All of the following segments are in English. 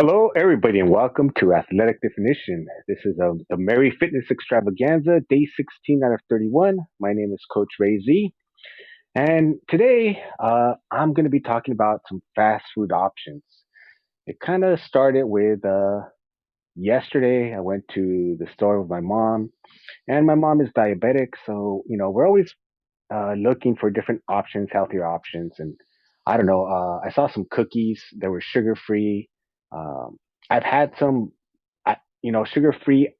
Hello, everybody, and welcome to Athletic Definition. This is a Merry Fitness Extravaganza, day 16 out of 31. My name is Coach Ray Z, and today I'm going to be talking about some fast food options. It kind of started with yesterday. I went to the store with my mom, and my mom is diabetic, so we're always looking for different options, healthier options. And I don't know, I saw some cookies that were sugar free. Um, I've had some, sugar free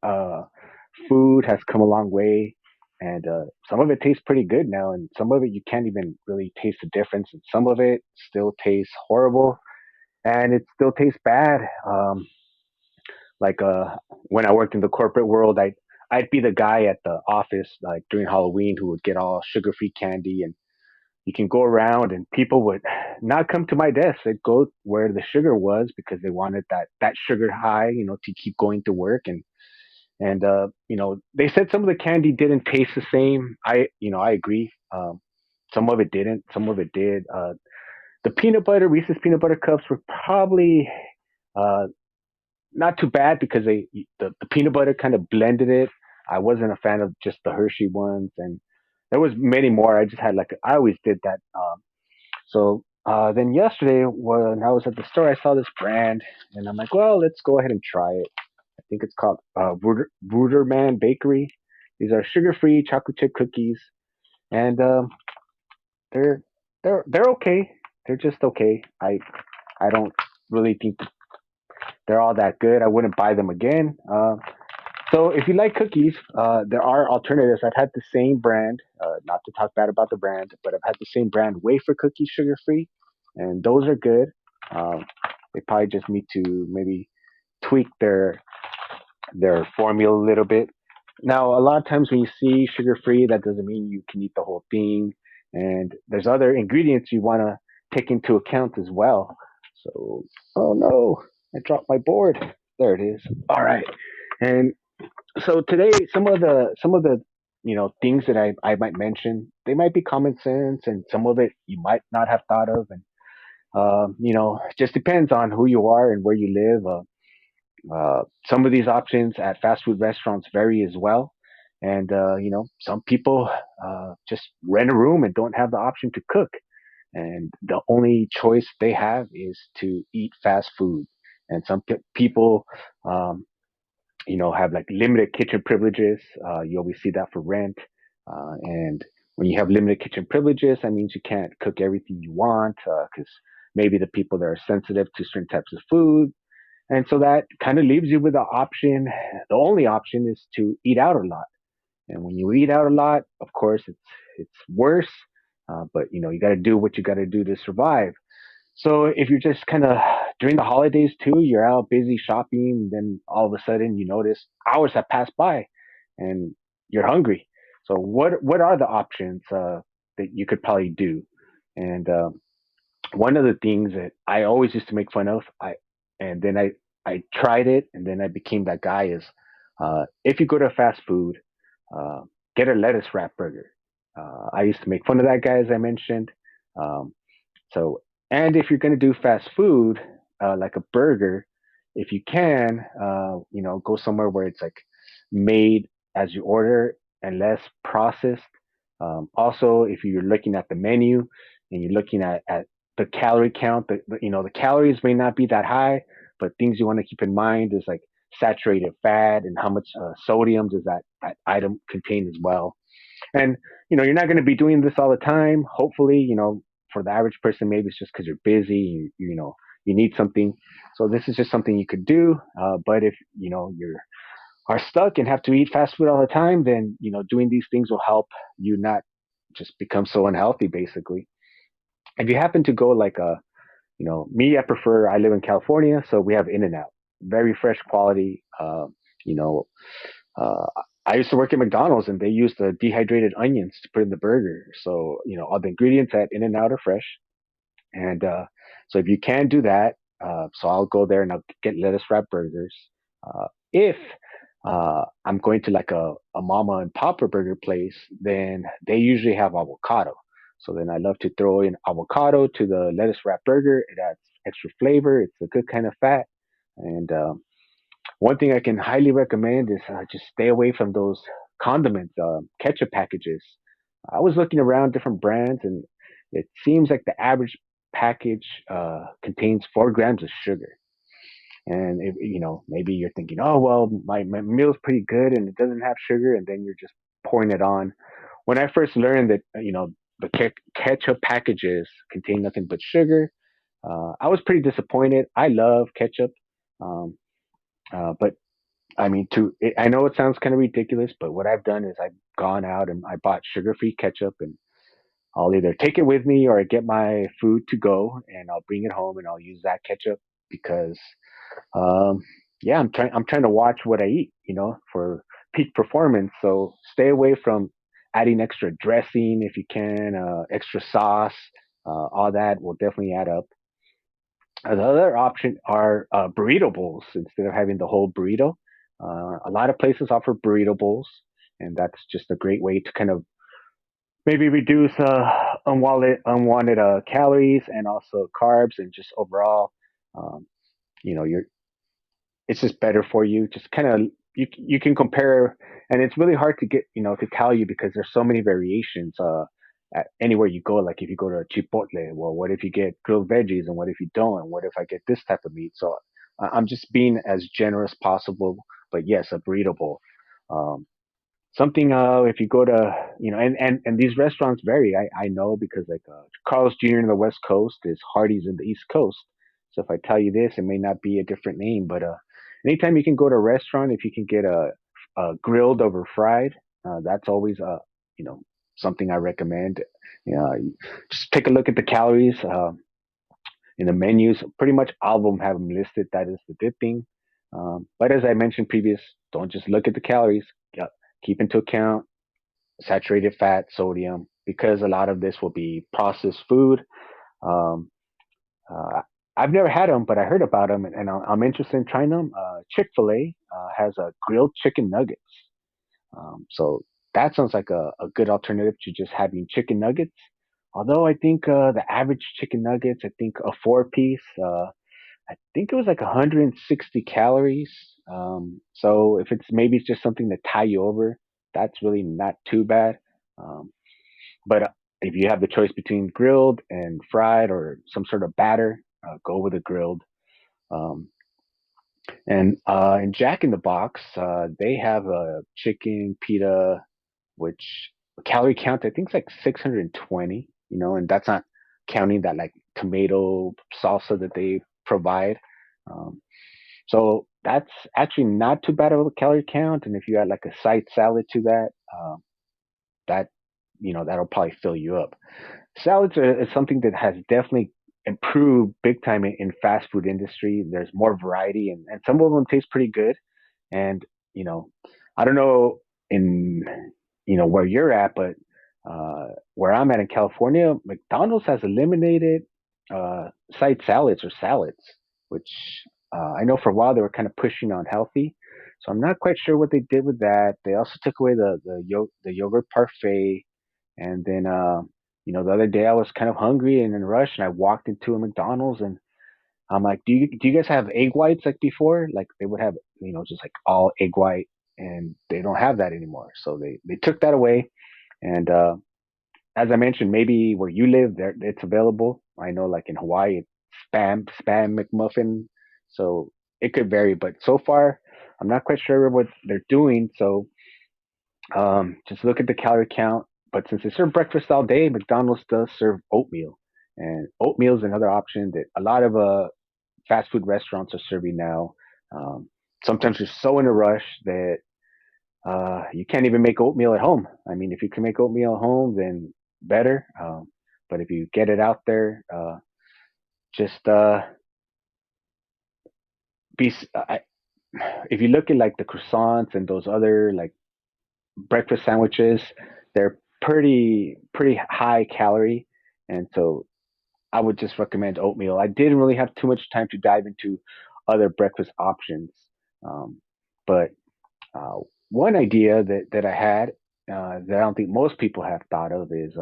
food has come a long way. And some of it tastes pretty good now, and some of it you can't even really taste the difference. And some of it still tastes horrible, and it still tastes bad. Like when I worked in the corporate world, I'd be the guy at the office like during Halloween who would get all sugar free candy, and you can go around and people would not come to my desk. They'd go where the sugar was because they wanted that sugar high, to keep going to work. And they said some of the candy didn't taste the same. I agree. Some of it didn't, some of it did. The peanut butter, Reese's peanut butter cups were probably uh, not too bad because the peanut butter kind of blended it. I wasn't a fan of just the Hershey ones, and there was many more. I just had like I always did that. So then yesterday when I was at the store, I saw this brand, and I'm like, well, let's go ahead and try it. I think it's called Ruderman Bakery. These are sugar-free chocolate chip cookies, and they're they're okay. They're just okay. I don't really think they're all that good. I wouldn't buy them again. So if you like cookies, there are alternatives. I've had the same brand, not to talk bad about the brand, but I've had the same brand wafer cookies, sugar free, and those are good. Um, they probably just need to maybe tweak their formula a little bit. Now, a lot of times when you see sugar free, that doesn't mean you can eat the whole thing, and there's other ingredients you want to take into account as well. So, oh no, I dropped my board. There it is. All right, and so today some of the things that I might mention, they might be common sense, and some of it you might not have thought of. And it just depends on who you are and where you live. Some of these options at fast food restaurants vary as well. And some people just rent a room and don't have the option to cook, and the only choice they have is to eat fast food. And some people have like limited kitchen privileges. You always see that for rent. And when you have limited kitchen privileges, that means you can't cook everything you want because maybe the people that are sensitive to certain types of food. And so that kind of leaves you with the option. The only option is to eat out a lot. And when you eat out a lot, of course, it's worse. But you got to do what you got to do to survive. So if you're just kind of during the holidays too, you're out busy shopping, and then all of a sudden you notice hours have passed by, and you're hungry. So what are the options that you could probably do? And one of the things that I always used to make fun of, and then I tried it, and then I became that guy is if you go to fast food, uh, get a lettuce wrap burger. I used to make fun of that guy, as I mentioned. Um, so, and if you're going to do fast food, like a burger, if you can, go somewhere where it's like made as you order and less processed. Also, if you're looking at the menu and you're looking at the calorie count, the calories may not be that high, but things you want to keep in mind is like saturated fat and how much sodium does that item contain as well. And you're not going to be doing this all the time. Hopefully, for the average person, maybe it's just because you're busy. You need something. So this is just something you could do. But if you are stuck and have to eat fast food all the time, then doing these things will help you not just become so unhealthy. Basically, if you happen to go like me, I prefer. I live in California, so we have In and Out, very fresh quality. You know, uh, I used to work at McDonald's, and they use the dehydrated onions to put in the burger. So all the ingredients at In and Out are fresh, and so if you can do that, so I'll go there and I'll get lettuce wrap burgers. If I'm going to like a mama and papa burger place, then they usually have avocado. So then I love to throw in avocado to the lettuce wrap burger. It adds extra flavor. It's a good kind of fat, And one thing I can highly recommend is just stay away from those condiments, ketchup packages. I was looking around different brands, and it seems like the average package contains 4 grams of sugar. And maybe you're thinking, oh well, my meal's pretty good and it doesn't have sugar, and then you're just pouring it on. When I first learned that, the ketchup packages contain nothing but sugar, I was pretty disappointed. I love ketchup, um, but I mean, I know it sounds kind of ridiculous, but what I've done is I've gone out and I bought sugar-free ketchup, and I'll either take it with me or I get my food to go and I'll bring it home and I'll use that ketchup because, um, yeah, I'm trying to watch what I eat, for peak performance. So stay away from adding extra dressing if you can, extra sauce. All that will definitely add up. The other option are burrito bowls instead of having the whole burrito. A lot of places offer burrito bowls, and that's just a great way to kind of maybe reduce unwanted calories and also carbs, and just overall, um, you're it's just better for you. Just kind of you can compare, and it's really hard to get to tell you because there's so many variations. At anywhere you go, like if you go to Chipotle, well, what if you get grilled veggies, and what if you don't, and what if I get this type of meat? So I'm just being as generous possible. But yes, a burrito bowl. Um, Something if you go to and these restaurants vary. I know because like Carl's Jr. in the West Coast is Hardee's in the East Coast. So if I tell you this, it may not be a different name, but anytime you can go to a restaurant, if you can get a grilled over fried, that's always you know something I recommend. Just take a look at the calories in the menus. Pretty much all of them have them listed. That is the good thing. But as I mentioned previous, don't just look at the calories. Yeah, keep into account saturated fat, sodium, because a lot of this will be processed food. Um, uh, I've never had them, but I heard about them, and I'm interested in trying them. Chick-fil-A has grilled chicken nuggets, so that sounds like a good alternative to just having chicken nuggets. Although I think the average chicken nuggets, I think a four-piece, I think it was like 160 calories. So if it's just something to tie you over, that's really not too bad. Um, but if you have the choice between grilled and fried or some sort of batter, go with the grilled. Um, and in Jack in the Box, they have a chicken pita, which calorie count I think is like 620. And that's not counting that like tomato salsa that they provide. Um, so that's actually not too bad of a calorie count. And if you add like a side salad to that, that that'll probably fill you up. Salads is something that has definitely improved big time in fast food industry. There's more variety, and some of them taste pretty good. And you know, I don't know in where you're at, but where I'm at in California, McDonald's has eliminated side salads or salads, which I know for a while they were kind of pushing on healthy. So I'm not quite sure what they did with that. They also took away the yogurt parfait, and then the other day I was kind of hungry and in a rush, and I walked into a McDonald's, and I'm like, do you guys have egg whites like before? Like they would have, just like all egg white, and they don't have that anymore. So they took that away. And as I mentioned, maybe where you live, there it's available. I know, like in Hawaii, it's spam McMuffin. So it could vary, but so far, I'm not quite sure what they're doing. So just look at the calorie count. But since they serve breakfast all day, McDonald's does serve oatmeal, and oatmeal is another option that a lot of fast food restaurants are serving now. Um, Sometimes you're so in a rush that you can't even make oatmeal at home. I mean, if you can make oatmeal at home, then better. But if you get it out there, just be. If you look at like the croissants and those other like breakfast sandwiches, they're pretty high calorie, and so I would just recommend oatmeal. I didn't really have too much time to dive into other breakfast options, um, but uh, one idea that I had that I don't think most people have thought of is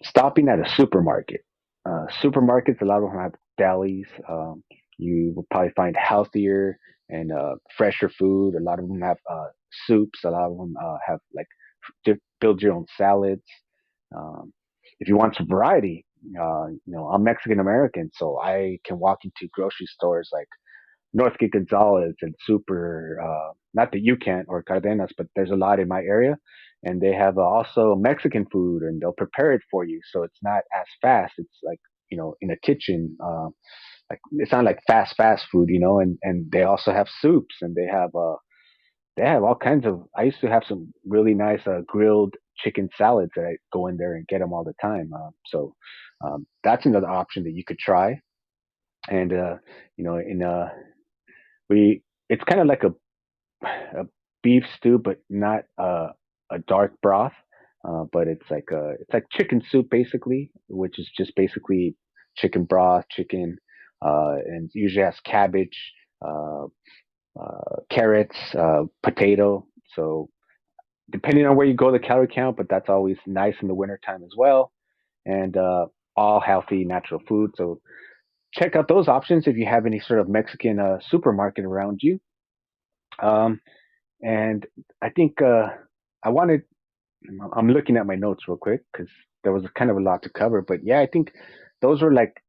stopping at a supermarket. Supermarkets, a lot of them have delis. You will probably find healthier and fresher food. A lot of them have soups. A lot of them have like build your own salads. Um, if you want some variety, I'm Mexican American, so I can walk into grocery stores like Northgate Gonzalez and Super. Not that you can't or Cardenas, but there's a lot in my area, and they have also Mexican food, and they'll prepare it for you, so it's not as fast. It's like in a kitchen. Like it's not like fast food, and they also have soups, and they have all kinds of. I used to have some really nice grilled chicken salads that I go in there and get them all the time. So that's another option that you could try. And in we it's kind of like a beef stew, but not a dark broth. But it's like chicken soup basically, which is just basically chicken broth, chicken, and usually has cabbage, uh, carrots, potato. So depending on where you go, the calorie count, but that's always nice in the wintertime as well. And all healthy, natural food. So check out those options if you have any sort of Mexican supermarket around you. Um, and I think I wanted, I'm looking at my notes real quick because there was kind of a lot to cover. But yeah, I think those were like,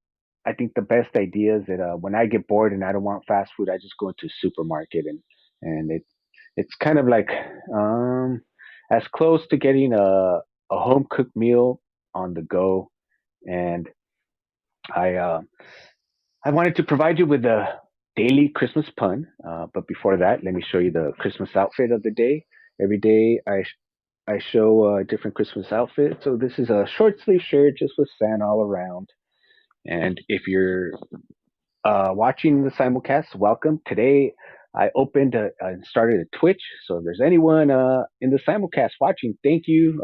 I think the best ideas that when I get bored and I don't want fast food, I just go into a supermarket and it's kind of like um, as close to getting a home cooked meal on the go. And I uh, I wanted to provide you with a daily Christmas pun. But before that, let me show you the Christmas outfit of the day. Every day I show a different Christmas outfit. So this is a short sleeve shirt just with Santa all around. And if you're watching the simulcast, welcome. Today, I opened and started a Twitch. So if there's anyone in the simulcast watching, thank you.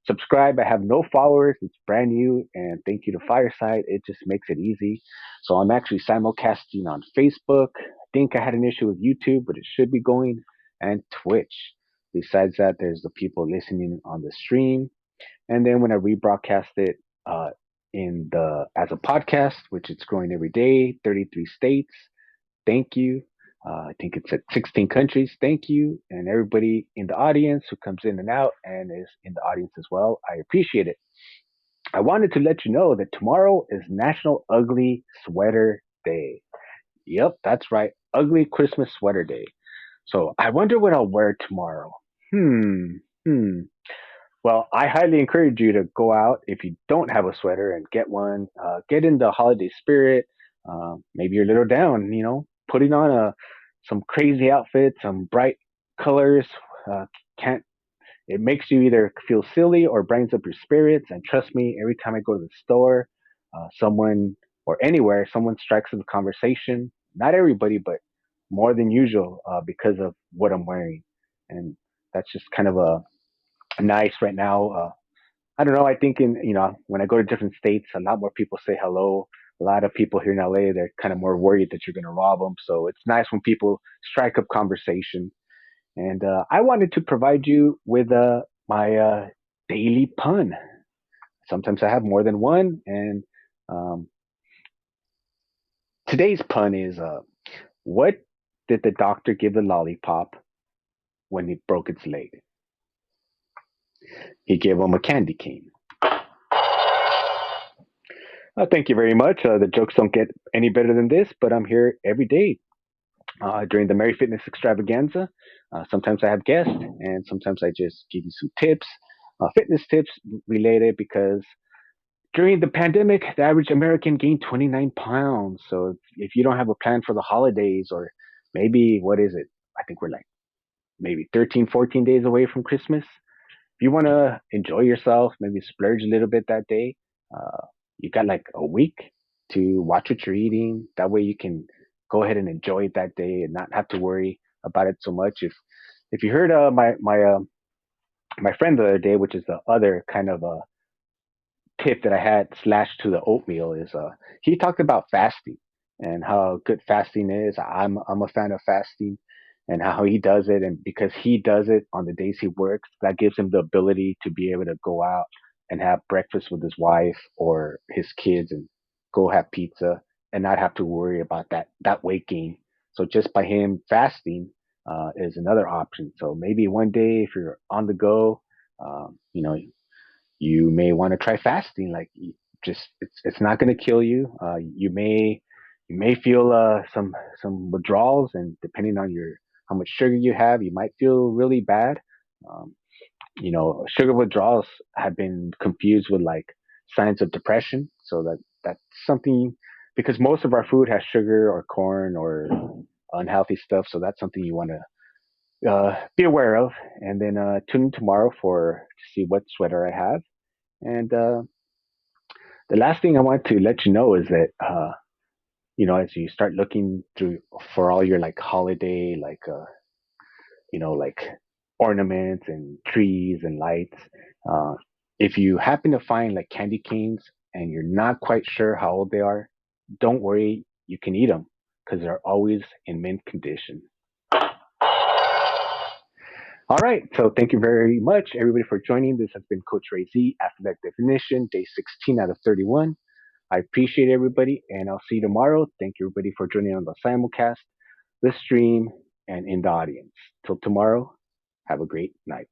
Subscribe. I have no followers. It's brand new. And thank you to Fireside. It just makes it easy. So I'm actually simulcasting on Facebook. I think I had an issue with YouTube, but it should be going. And Twitch. Besides that, there's the people listening on the stream. And then when I rebroadcast it uh, in the as a podcast, which it's growing every day, 33 states. Thank you. I think it's at 16 countries. Thank you. And everybody in the audience who comes in and out and is in the audience as well. I appreciate it. I wanted to let you know that tomorrow is National Ugly Sweater Day. Yep, that's right. Ugly Christmas Sweater Day. So I wonder what I'll wear tomorrow. Hmm. Hmm. Well, I highly encourage you to go out if you don't have a sweater and get one. Get in the holiday spirit. Maybe you're a little down, putting on some crazy outfit, some bright colors. Can't It makes you either feel silly or brightens up your spirits. And trust me, every time I go to the store, someone or anywhere, someone strikes up a conversation. Not everybody, but more than usual because of what I'm wearing, and that's just kind of a nice right now. I don't know. I think when I go to different states, a lot more people say hello. A lot of people here in LA, they're kind of more worried that you're going to rob them. So it's nice when people strike up conversation. And I wanted to provide you with my daily pun. Sometimes I have more than one. And um, today's pun is what did the doctor give the lollipop when it broke its leg? He gave him a candy cane. Thank you very much. The jokes don't get any better than this, but I'm here every day during the Merry Fitness Extravaganza. Sometimes I have guests, and sometimes I just give you some tips, fitness tips related, because during the pandemic, the average American gained 29 pounds. So if you don't have a plan for the holidays, or maybe, what is it? I think we're like maybe 13, 14 days away from Christmas. If you want to enjoy yourself, maybe splurge a little bit that day, you got like a week to watch what you're eating. That way you can go ahead and enjoy it that day and not have to worry about it so much. If you heard my friend the other day, which is the other kind of tip that I had slashed to the oatmeal, is he talked about fasting and how good fasting is. I'm a fan of fasting and how he does it, and because he does it on the days he works, that gives him the ability to be able to go out and have breakfast with his wife or his kids and go have pizza and not have to worry about that weight gain. So just by him fasting is another option. So maybe one day if you're on the go, you know, you may want to try fasting. Like just it's not going to kill you. You may feel some withdrawals, and depending on your how much sugar you have, you might feel really bad. Um, sugar withdrawals have been confused with like signs of depression. So that's something because most of our food has sugar or corn or unhealthy stuff. So that's something you want to be aware of. And then tune in tomorrow for to see what sweater I have. And the last thing I want to let you know is that as you start looking through for all your like holiday like ornaments and trees and lights. Uh, if you happen to find like candy canes and you're not quite sure how old they are, don't worry, you can eat them because they're always in mint condition. All right, so thank you very much, everybody, for joining. This has been Coach Ray Z, Athletic Definition, day 16 out of 31. I appreciate everybody, and I'll see you tomorrow. Thank you, everybody, for joining on the simulcast, the stream, and in the audience. Till tomorrow, have a great night.